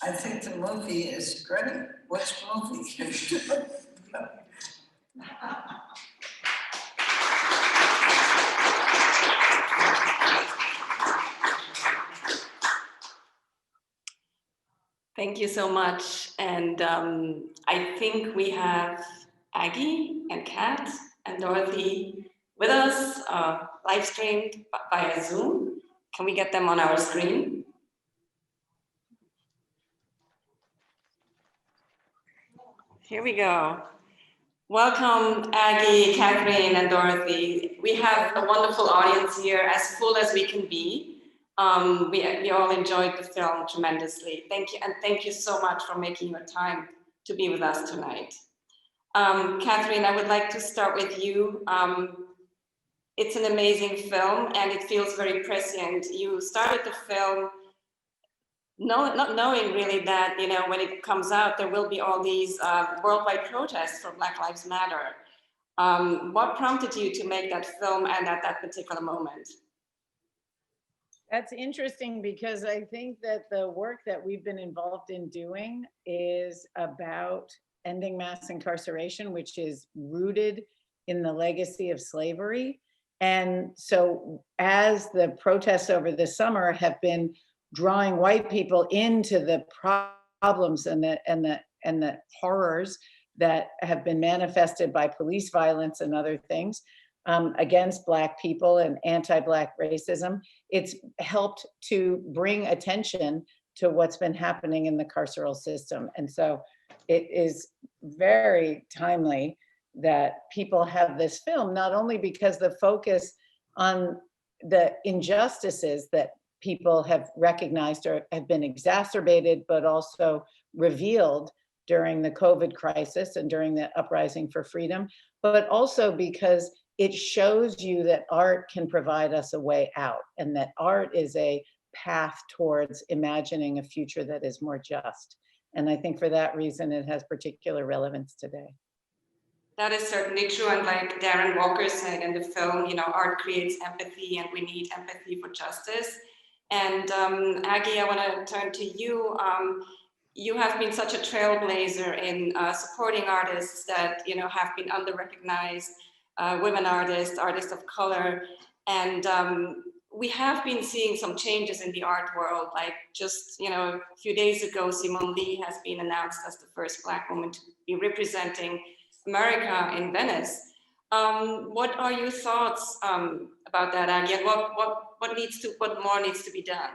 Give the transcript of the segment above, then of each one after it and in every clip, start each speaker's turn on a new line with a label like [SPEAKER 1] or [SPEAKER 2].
[SPEAKER 1] I think the movie is great. Which movie?
[SPEAKER 2] Thank you so much. And I think we have Aggie and Kat and Dorothy with us, live streamed via Zoom. Can we get them on our screen? Here we go. Welcome, Aggie, Catherine, and Dorothy. We have a wonderful audience here, as full as we can be. We all enjoyed the film tremendously. Thank you, and thank you so much for making your time to be with us tonight. Catherine, I would like to start with you. It's an amazing film, and it feels very prescient. You started the film not knowing really that, you know, when it comes out, there will be all these worldwide protests for Black Lives Matter. What prompted you to make that film and at that particular moment?
[SPEAKER 3] That's interesting because I think that the work that we've been involved in doing is about ending mass incarceration, which is rooted in the legacy of slavery. And so as the protests over the summer have been drawing white people into the problems and the horrors that have been manifested by police violence and other things against Black people and anti-Black racism, it's helped to bring attention to what's been happening in the carceral system. And so it is very timely that people have this film, not only because the focus on the injustices that people have recognized or have been exacerbated, but also revealed during the COVID crisis and during the uprising for freedom, but also because it shows you that art can provide us a way out, and that art is a path towards imagining a future that is more just. And I think for that reason, it has particular relevance today.
[SPEAKER 2] That is certainly true. And like Darren Walker said in the film, you know, art creates empathy, and we need empathy for justice. And Aggie, I want to turn to you. You have been such a trailblazer in supporting artists that, you know, have been under-recognized, women artists, artists of color. And we have been seeing some changes in the art world. Like just, you know, a few days ago, Simone Lee has been announced as the first Black woman to be representing America in Venice. What are your thoughts about that, Aggie? And what more needs to be done?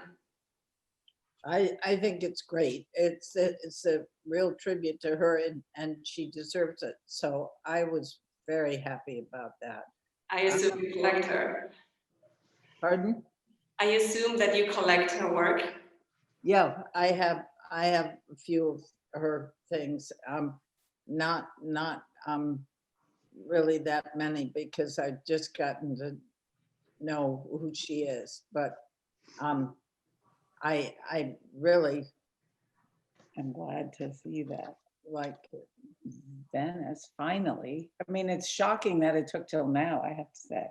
[SPEAKER 4] I think it's great. It's a real tribute to her, and she deserves it. So I was very happy about that.
[SPEAKER 2] I assume you collect her.
[SPEAKER 4] Pardon?
[SPEAKER 2] I assume that you collect her work.
[SPEAKER 4] Yeah, I have a few of her things. Not really that many, because I've just gotten to know who she is, but I really
[SPEAKER 3] I'm glad to see that.
[SPEAKER 4] like
[SPEAKER 3] Venice, finally. I mean, it's shocking that it took till now, I have to say.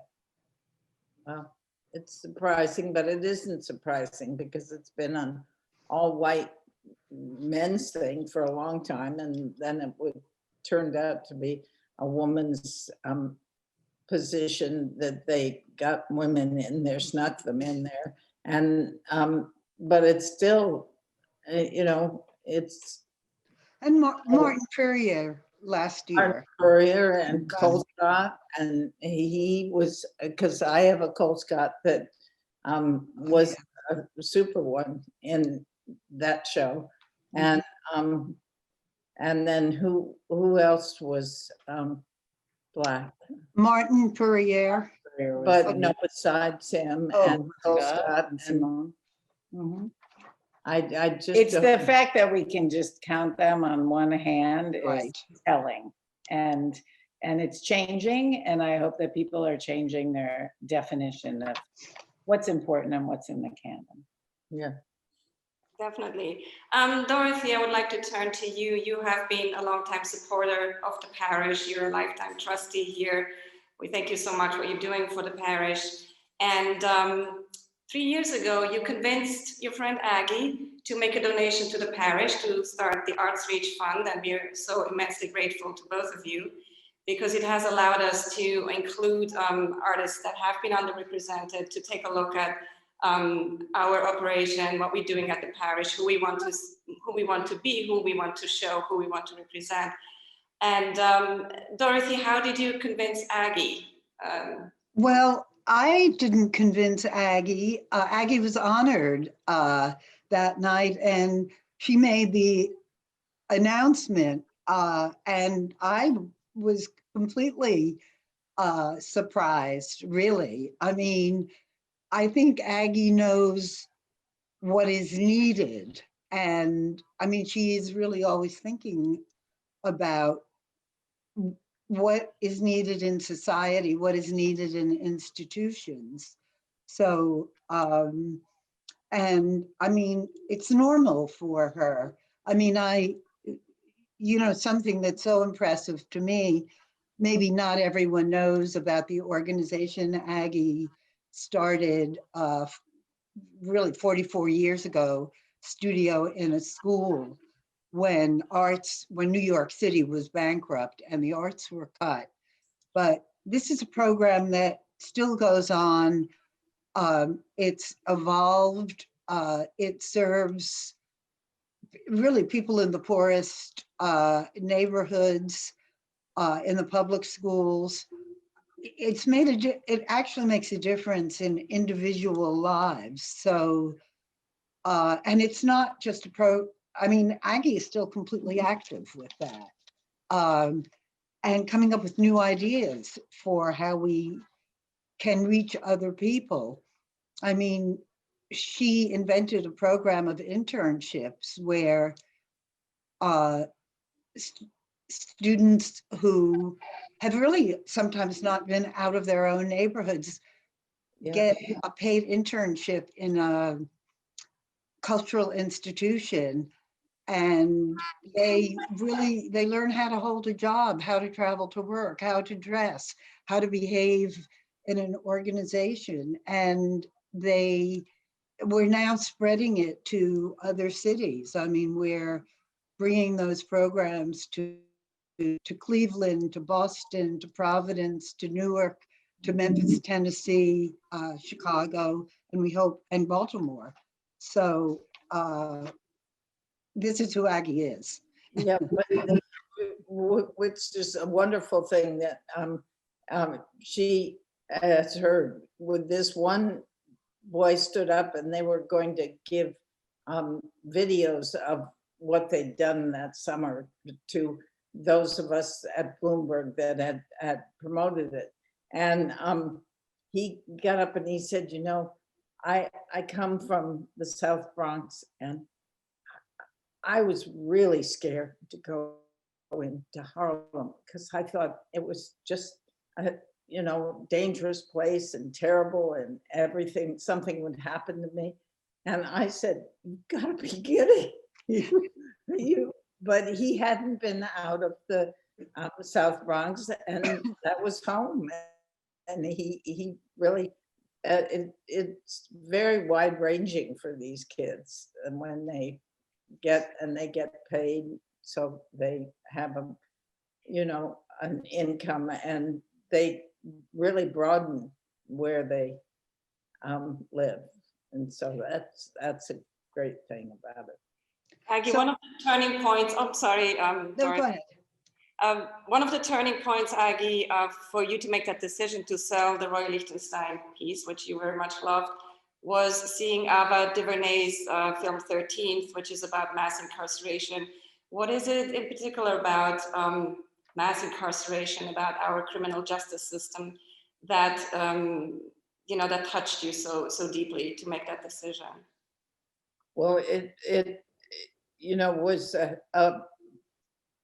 [SPEAKER 4] Well, it's surprising, but it isn't surprising because it's been an all white men's thing for a long time, and then it turned out to be a woman's position that they got women in there, snuck them in there, and but it's still, you know, it's.
[SPEAKER 5] And Martin Perrier last year.
[SPEAKER 4] Perrier and Colescott, and he was, because I have a Colescott that was a super one in that show, and then who else was Black?
[SPEAKER 5] Martin Perrier.
[SPEAKER 4] But no, besides him and Colescott and
[SPEAKER 3] Simone. Mm-hmm.
[SPEAKER 4] I just.
[SPEAKER 3] It's the fact that we can just count them on one hand is
[SPEAKER 5] Right.
[SPEAKER 3] telling, and it's changing, and I hope that people are changing their definition of what's important and what's in the canon.
[SPEAKER 4] Yeah.
[SPEAKER 2] Definitely. Dorothy, I would like to turn to you. You have been a longtime supporter of the parish. You're a lifetime trustee here. We thank you so much for what you're doing for the parish. And 3 years ago, you convinced your friend Aggie to make a donation to the parish to start the Arts Reach Fund, and we're so immensely grateful to both of you because it has allowed us to include artists that have been underrepresented, to take a look at our operation, what we're doing at the parish, who we want to be, who we want to show, who we want to represent. And Dorothy, how did you convince Aggie?
[SPEAKER 5] Well, I didn't convince Aggie. Aggie was honored that night, and she made the announcement, and I was completely surprised, really. I mean, I think Aggie knows what is needed, and I mean, she is really always thinking about what is needed in society, what is needed in institutions. So, and I mean, it's normal for her. I mean, something that's so impressive to me, maybe not everyone knows about the organization Aggie started really 44 years ago, Studio in a School, when New York City was bankrupt and the arts were cut. But this is a program that still goes on. It's evolved. It serves really people in the poorest neighborhoods, in the public schools. It actually makes a difference in individual lives. So, and it's not just I mean, Aggie is still completely active with that, and coming up with new ideas for how we can reach other people. I mean, she invented a program of internships where students who have really sometimes not been out of their own neighborhoods get a paid internship in a cultural institution, and they learn how to hold a job, how to travel to work, how to dress, how to behave in an organization. And we're now spreading it to other cities. I mean, we're bringing those programs to Cleveland, to Boston, to Providence, to Newark, to Memphis, Tennessee, Chicago, and we hope, and Baltimore. So this is who Aggie is.
[SPEAKER 4] Yeah, but which is a wonderful thing that she has heard. With this one boy stood up and they were going to give videos of what they'd done that summer to those of us at Bloomberg that had promoted it. And he got up and he said, you know, I come from the South Bronx, and I was really scared to go into Harlem because I thought it was just a dangerous place and terrible and everything, something would happen to me. And I said, you've got to be kidding. But he hadn't been out of the South Bronx, and that was home. And he really, it's very wide ranging for these kids. And when they get paid, so they have an income, and they really broaden where they live. And so that's a great thing about it.
[SPEAKER 2] Aggie, one of the turning points, sorry,
[SPEAKER 5] No, go ahead.
[SPEAKER 2] One of the turning points, Aggie, for you to make that decision to sell the Roy Lichtenstein piece, which you very much loved, was seeing Ava DuVernay's film 13th, which is about mass incarceration. What is it in particular about mass incarceration, about our criminal justice system that that touched you so deeply to make that decision?
[SPEAKER 4] Well, it was a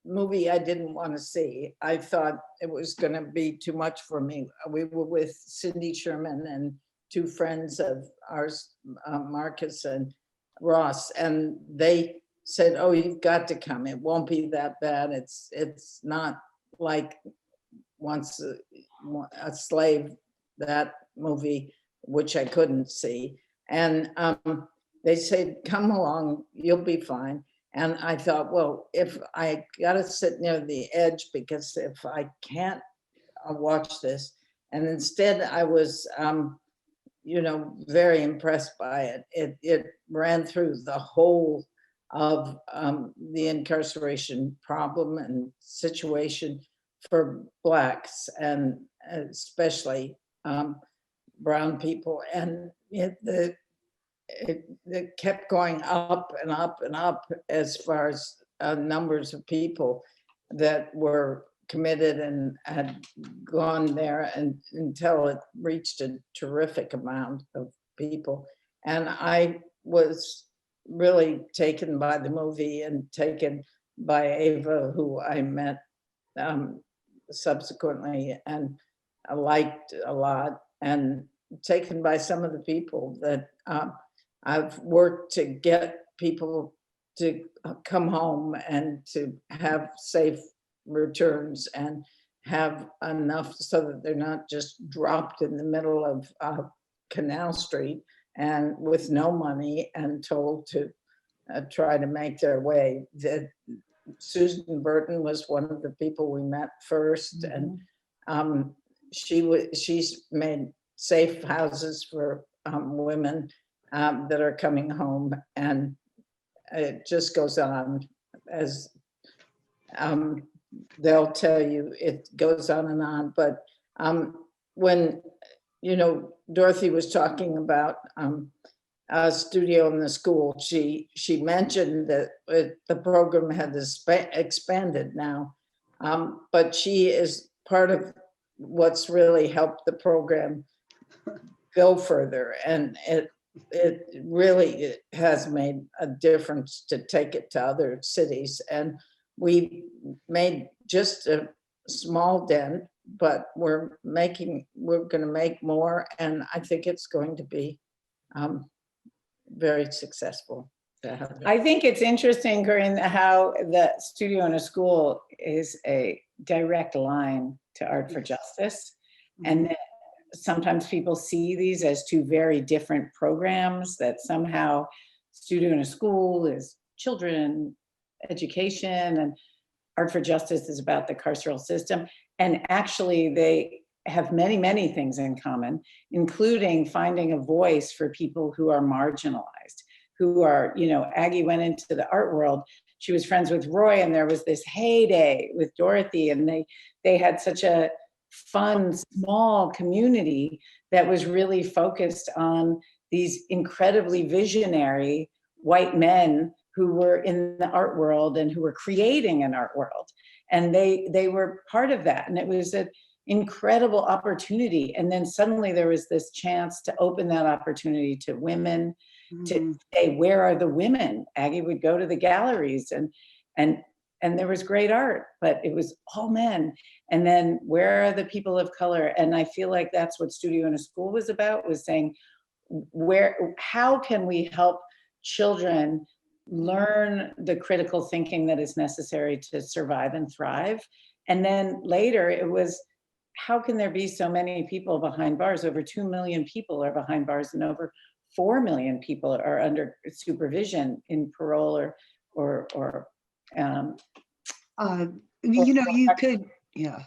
[SPEAKER 4] movie I didn't want to see. I thought it was going to be too much for me. We were with Cindy Sherman and two friends of ours, Marcus and Ross, and they said, oh, you've got to come. It won't be that bad. It's not like Once a Slave, that movie, which I couldn't see. And they said, come along, you'll be fine. And I thought, well, if I gotta sit near the edge, because if I can't watch this, and instead I was, very impressed by it. It ran through the whole of the incarceration problem and situation for Blacks, and especially brown people. And it kept going up and up and up as far as numbers of people that were committed and had gone there, and until it reached a terrific amount of people. And I was really taken by the movie and taken by Ava, who I met subsequently and I liked a lot, and taken by some of the people that I've worked to get people to come home and to have safe returns and have enough so that they're not just dropped in the middle of Canal Street and with no money and told to try to make their way. That Susan Burton was one of the people we met first, and she's made safe houses for women that are coming home, and it just goes on as they'll tell you, it goes on and on. But when Dorothy was talking about a studio in the school, she mentioned that the program had expanded now, but she is part of what's really helped the program go further, and it really has made a difference to take it to other cities. And we made just a small dent, but we're going to make more, and I think it's going to be very successful.
[SPEAKER 3] I think it's interesting, Corinne, how the studio in a school is a direct line to Art for Justice. And sometimes people see these as two very different programs, that somehow studio in a school is children, education, and Art for Justice is about the carceral system. And actually they have many, many things in common, including finding a voice for people who are marginalized, who are, Aggie went into the art world. She was friends with Roy, and there was this heyday with Dorothy, and they had such a fun, small community that was really focused on these incredibly visionary white men who were in the art world and who were creating an art world. And they were part of that. And it was an incredible opportunity. And then suddenly there was this chance to open that opportunity to women, to say, where are the women? Aggie would go to the galleries and there was great art, but it was all men. And then where are the people of color? And I feel like that's what Studio in a School was about, was saying, how can we help children learn the critical thinking that is necessary to survive and thrive? And then later it was, how can there be so many people behind bars? Over 2 million people are behind bars, and over 4 million people are under supervision in parole or
[SPEAKER 5] you could, yeah.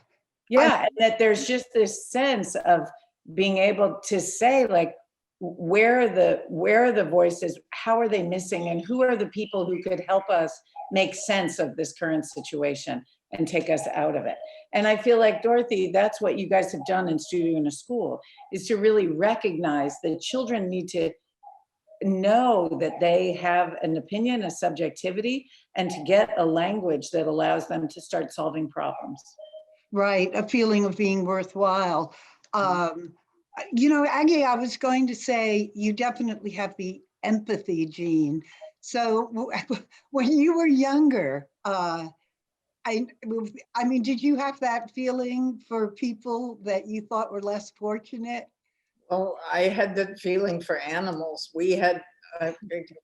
[SPEAKER 3] Yeah, and that there's just this sense of being able to say, like, where are the voices, how are they missing, and who are the people who could help us make sense of this current situation and take us out of it. And I feel like, Dorothy, that's what you guys have done in Studio in a School, is to really recognize that children need to know that they have an opinion, a subjectivity, and to get a language that allows them to start solving problems.
[SPEAKER 5] Right, a feeling of being worthwhile. Aggie, I was going to say, you definitely have the empathy gene. So when you were younger, I mean, did you have that feeling for people that you thought were less fortunate?
[SPEAKER 4] Well, I had that feeling for animals. We had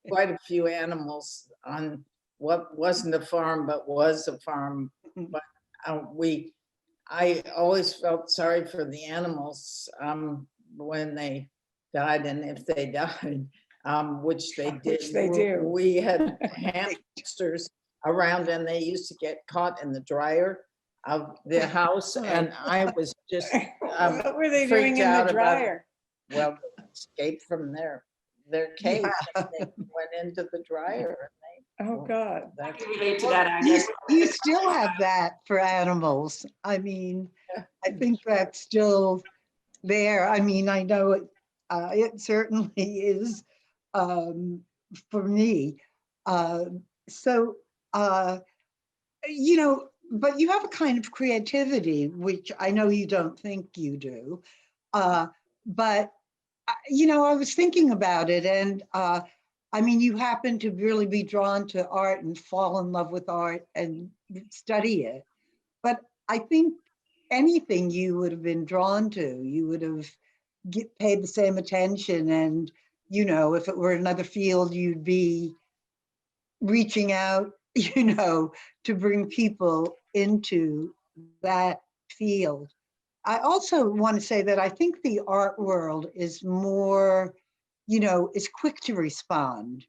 [SPEAKER 4] quite a few animals on what wasn't a farm, but was a farm. But I always felt sorry for the animals when they died, and if they died, which they did,
[SPEAKER 3] Which they do.
[SPEAKER 4] we had hamsters around, and they used to get caught in the dryer of the house, and I was just
[SPEAKER 3] What were they doing
[SPEAKER 4] freaked
[SPEAKER 3] in the
[SPEAKER 4] out about-
[SPEAKER 3] dryer?
[SPEAKER 4] well, escaped from their cage. And they went into the dryer. And
[SPEAKER 3] Oh, God.
[SPEAKER 2] I
[SPEAKER 4] that's
[SPEAKER 2] can relate to that, Agnes.
[SPEAKER 5] You still have that for animals. I mean, I think that's still there. I mean, I know it certainly is for me. So, you know, but you have a kind of creativity, which I know you don't think you do. But, you know, I was thinking about it, and I mean, you happen to really be drawn to art and fall in love with art and study it. But I think anything you would have been drawn to, you would have paid the same attention. And, you know, if it were another field, you'd be reaching out, you know, to bring people into that field. I also want to say that I think the art world is more, you know, is quick to respond.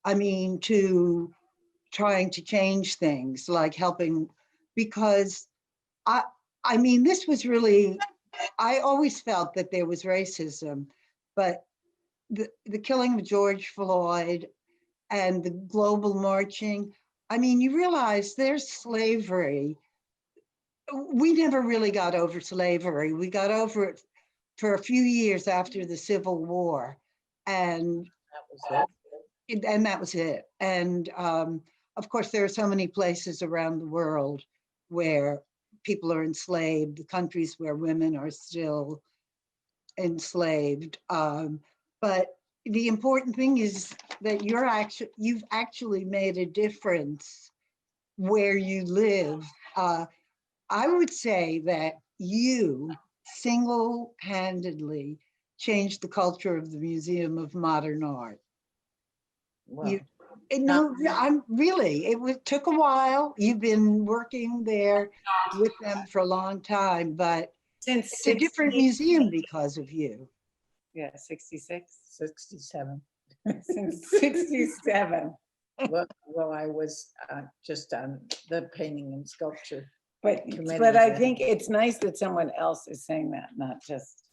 [SPEAKER 5] I mean, to trying to change things, like helping, because I mean, this was really, I always felt that there was racism, but the killing of George Floyd and the global marching, I mean, you realize there's slavery. We never really got over slavery. We got over it for a few years after the Civil War. And
[SPEAKER 4] that
[SPEAKER 5] that was it. And of course, there are so many places around the world where people are enslaved, the countries where women are still enslaved. But the important thing is that you've actually made a difference where you live. I would say that you single-handedly changed the culture of the Museum of Modern Art.
[SPEAKER 4] well,
[SPEAKER 5] No, I'm really, took a while. You've been working there with them for a long time, but
[SPEAKER 3] Since
[SPEAKER 5] it's a different museum because of you.
[SPEAKER 3] Yeah, 66,
[SPEAKER 4] 67.
[SPEAKER 3] since 67.
[SPEAKER 4] Well, I was just on the painting and sculpture.
[SPEAKER 3] But
[SPEAKER 4] Committee,
[SPEAKER 3] I
[SPEAKER 4] yeah.
[SPEAKER 3] think it's nice that someone else is saying that, not just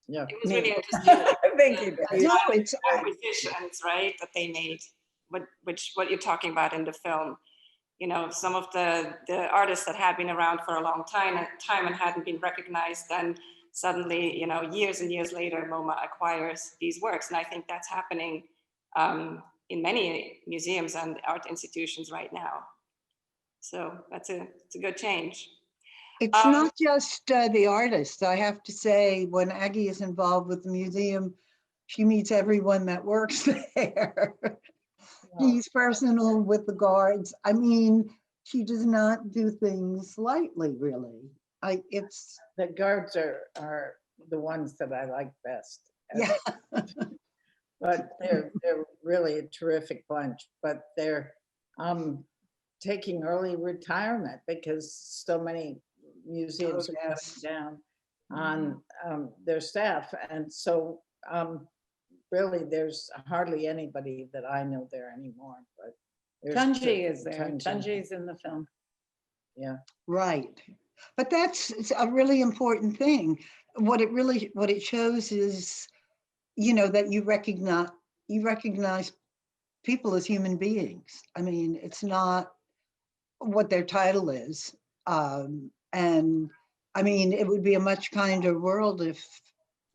[SPEAKER 4] Yeah.
[SPEAKER 2] It was really interesting.
[SPEAKER 3] Thank you, Dave.
[SPEAKER 5] No, it's,
[SPEAKER 2] Acquisitions, right, that they made, what you're talking about in the film. You know, some of the artists that had been around for a long time and hadn't been recognized, then suddenly, you know, years and years later, MoMA acquires these works. And I think that's happening in many museums and art institutions right now. So it's a good change.
[SPEAKER 5] it's not just the artists. I have to say, when Aggie is involved with the museum, she meets everyone that works there. She's personal with the guards. I mean, she does not do things lightly, really. It's,
[SPEAKER 4] The guards are the ones that I like best.
[SPEAKER 5] yeah.
[SPEAKER 4] But they're really a terrific bunch, but they're taking early retirement because so many museums are
[SPEAKER 5] yes.
[SPEAKER 4] cutting down on their staff. And so really there's hardly anybody that I know there anymore, but there's
[SPEAKER 3] Tunji is there.
[SPEAKER 4] Tunji.
[SPEAKER 3] Tunji's in the film.
[SPEAKER 4] Yeah.
[SPEAKER 5] Right. But it's a really important thing. What it shows is, you know, that you recognize people as human beings. I mean, it's not what their title is. And I mean, it would be a much kinder world if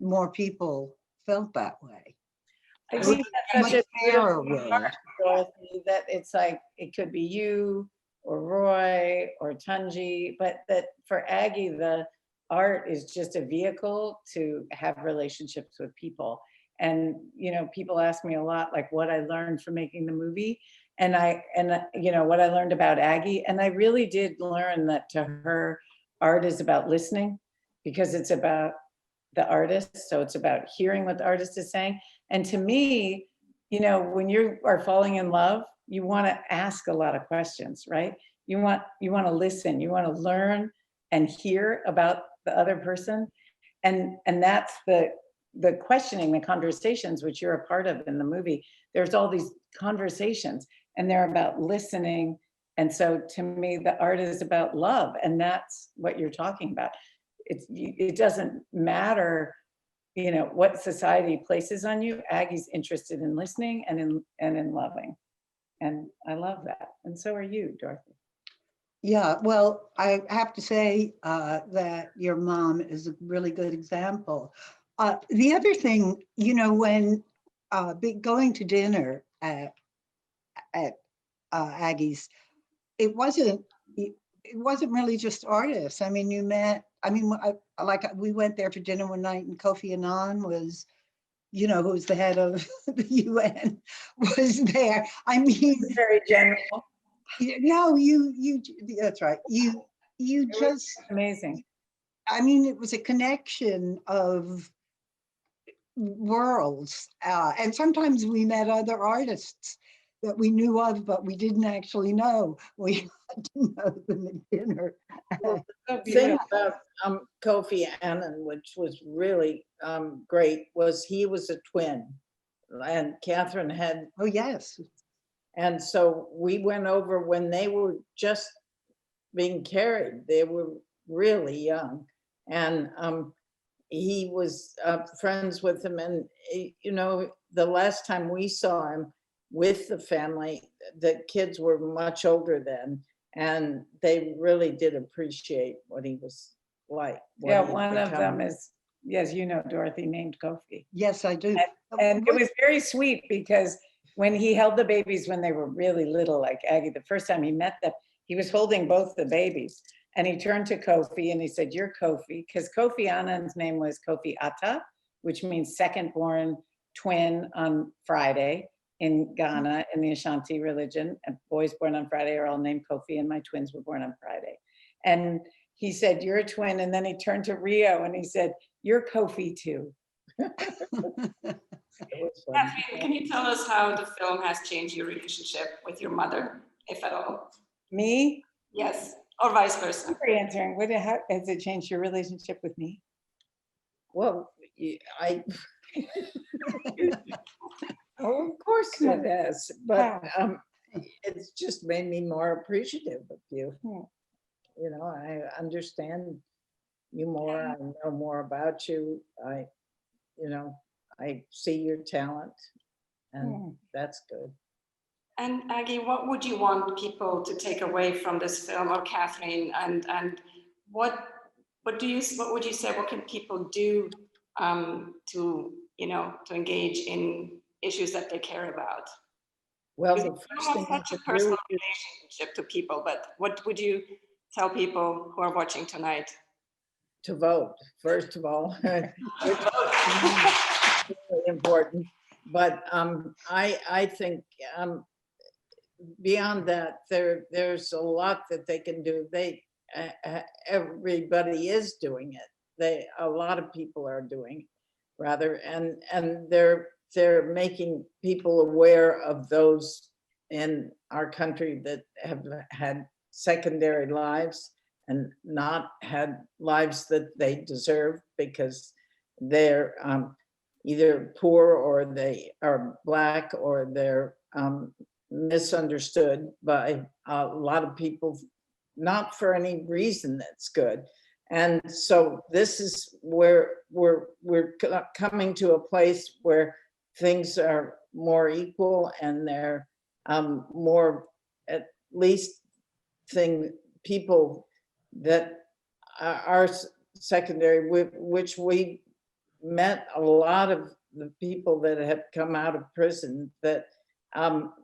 [SPEAKER 5] more people felt that way.
[SPEAKER 3] I
[SPEAKER 5] It
[SPEAKER 3] think
[SPEAKER 5] would
[SPEAKER 3] that's
[SPEAKER 5] be
[SPEAKER 3] such
[SPEAKER 5] a
[SPEAKER 3] a
[SPEAKER 5] fairer
[SPEAKER 3] beautiful
[SPEAKER 5] world.
[SPEAKER 3] part, Dorothy, that it's like, it could be you or Roy or Tunji, but that for Aggie, the art is just a vehicle to have relationships with people. And, you know, people ask me a lot, like what I learned from making the movie. And you know, what I learned about Aggie. And I really did learn that to her, art is about listening, because it's about the artist. So it's about hearing what the artist is saying. And to me, you know, when you are falling in love, you want to ask a lot of questions, right? You want to listen, you want to learn and hear about the other person. And that's the the questioning, the conversations, which you're a part of in the movie, there's all these conversations and they're about listening. And so to me, the art is about love, and that's what you're talking about. It doesn't matter, you know, what society places on you. Aggie's interested in listening and in loving. And I love that. And so are you, Dorothy.
[SPEAKER 5] Yeah, well, I have to say that your mom is a really good example. The other thing, you know, when going to dinner at Aggie's, it wasn't really just artists. I mean, you met, I mean, we went there for dinner one night and Kofi Annan was, you know, who's the head of the UN, was there. I mean,
[SPEAKER 3] Very general.
[SPEAKER 5] no, that's right. You just,
[SPEAKER 3] Amazing.
[SPEAKER 5] I mean, it was a connection of worlds. And sometimes we met other artists that we knew of, but we didn't actually know. We had to know them at dinner.
[SPEAKER 4] Well, the thing about Kofi Annan, which was really great, was he was a twin, and Catherine had.
[SPEAKER 5] Oh, yes.
[SPEAKER 4] And so we went over when they were just being carried. They were really young, and he was friends with them. And you know, the last time we saw him with the family, the kids were much older then, and they really did appreciate what he was like.
[SPEAKER 3] Yeah, one of them is, yes, you know, Dorothy, named Kofi.
[SPEAKER 5] Yes, I do.
[SPEAKER 3] And it was very sweet because when he held the babies when they were really little, like Aggie, the first time he met them, he was holding both the babies. And he turned to Kofi and he said, "You're Kofi," because Kofi Annan's name was Kofi Ata, which means second born twin on Friday in Ghana, in the Ashanti religion. And boys born on Friday are all named Kofi, and my twins were born on Friday. And he said, "You're a twin." And then he turned to Rio and he said, "You're Kofi too."
[SPEAKER 2] Catherine, can you tell us how the film has changed your relationship with your mother, if at all?
[SPEAKER 3] Me?
[SPEAKER 2] Yes, or vice versa.
[SPEAKER 3] For answering, how has it changed your relationship with me?
[SPEAKER 4] Well, I. Oh, of course it has, but it's just made me more appreciative of you. You know, I understand you more. I know more about you. You know, I see your talent, and that's good.
[SPEAKER 2] And Aggie, what would you want people to take away from this film, or Catherine? And what would you say? What can people do to engage in issues that they care about?
[SPEAKER 4] Well,
[SPEAKER 2] Because
[SPEAKER 4] the
[SPEAKER 2] you
[SPEAKER 4] first
[SPEAKER 2] have
[SPEAKER 4] thing
[SPEAKER 2] such a
[SPEAKER 4] you
[SPEAKER 2] personal
[SPEAKER 4] do,
[SPEAKER 2] relationship to people, but what would you tell people who are watching tonight?
[SPEAKER 4] to vote, first of all. Which is really important. But I think beyond that, there's a lot that they can do. Everybody is doing it. A lot of people are doing it, rather, and they're making people aware of those in our country that have had secondary lives and not had lives that they deserve because they're either poor or they are Black or they're misunderstood by a lot of people, not for any reason that's good. And so this is where we're coming to a place where things are more equal, and they're more, at least, people that are secondary, which we met a lot of the people that have come out of prison that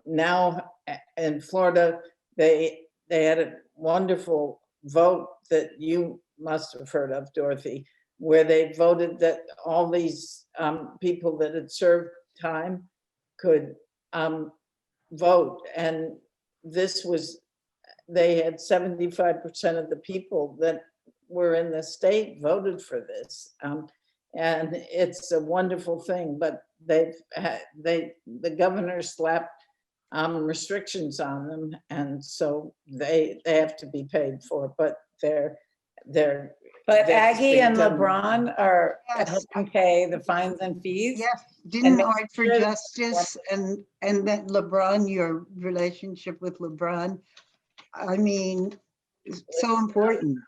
[SPEAKER 4] now in Florida, they had a wonderful vote that you must have heard of, Dorothy, where they voted that all these people that had served time could vote. And this was, they had 75% of the people that were in the state voted for this. And it's a wonderful thing, but the governor slapped restrictions on them, and so they have to be paid for. But they're
[SPEAKER 3] But
[SPEAKER 4] that's
[SPEAKER 3] Aggie
[SPEAKER 4] being
[SPEAKER 3] and
[SPEAKER 4] done.
[SPEAKER 3] LeBron are
[SPEAKER 5] Yes.
[SPEAKER 3] helping pay the fines and fees.
[SPEAKER 5] Yes, didn't
[SPEAKER 3] make
[SPEAKER 5] Art for
[SPEAKER 3] sure that-
[SPEAKER 5] Justice and that LeBron, your relationship with LeBron, I mean, is so important.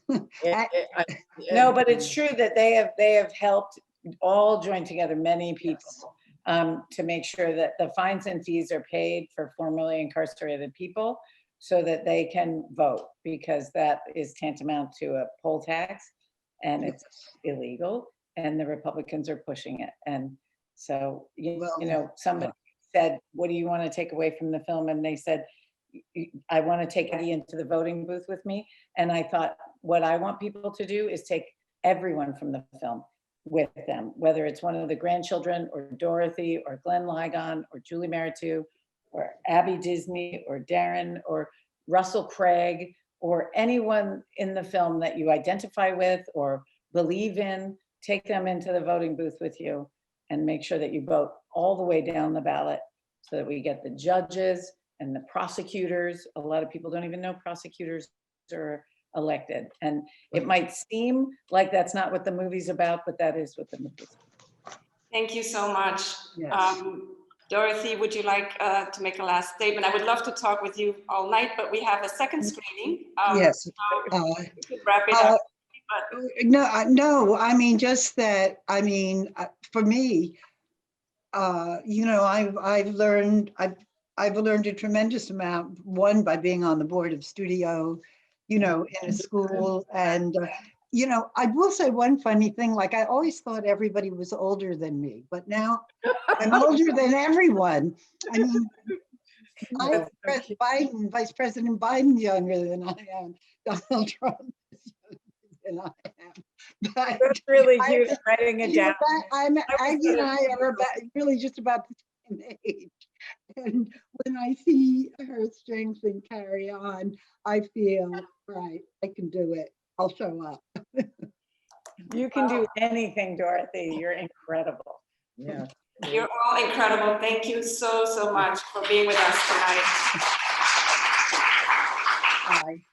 [SPEAKER 3] No, but it's true that they have helped all join together, many people, to make sure that the fines and fees are paid for formerly incarcerated people so that they can vote, because that is tantamount to a poll tax and it's illegal, and the Republicans are pushing it. And so, you know, somebody said, what do you want to take away from the film? And they said, I want to take Aggie into the voting booth with me. And I thought, what I want people to do is take everyone from the film with them, whether it's one of the grandchildren or Dorothy or Glenn Ligon or Julie Meritu or Abby Disney or Darren or Russell Craig or anyone in the film that you identify with or believe in, take them into the voting booth with you and make sure that you vote all the way down the ballot so that we get the judges and the prosecutors. A lot of people don't even know prosecutors are elected. And it might seem like that's not what the movie's about, but that is what the movie's about.
[SPEAKER 2] Thank you so much.
[SPEAKER 5] Yes.
[SPEAKER 2] Dorothy, would you like to make a last statement? I would love to talk with you all night, but we have a second screening.
[SPEAKER 5] Yes.
[SPEAKER 2] We could wrap it up.
[SPEAKER 5] No, I mean, just that, I mean, for me, you know, I've learned a tremendous amount, one, by being on the board of studio, you know, in a school. And, you know, I will say one funny thing, like I always thought everybody was older than me, but now I'm older than everyone. I mean, Vice President Biden's younger than I am. Donald Trump is younger than I am. But
[SPEAKER 3] That's really cute, writing it down.
[SPEAKER 5] Aggie and I are about, really just about the same age. And when I see her strength and carry on, I feel, right, I can do it. I'll show up.
[SPEAKER 3] You can do anything, Dorothy. You're incredible.
[SPEAKER 4] Yeah.
[SPEAKER 2] You're all incredible. Thank you so much for being with us tonight.
[SPEAKER 5] Bye.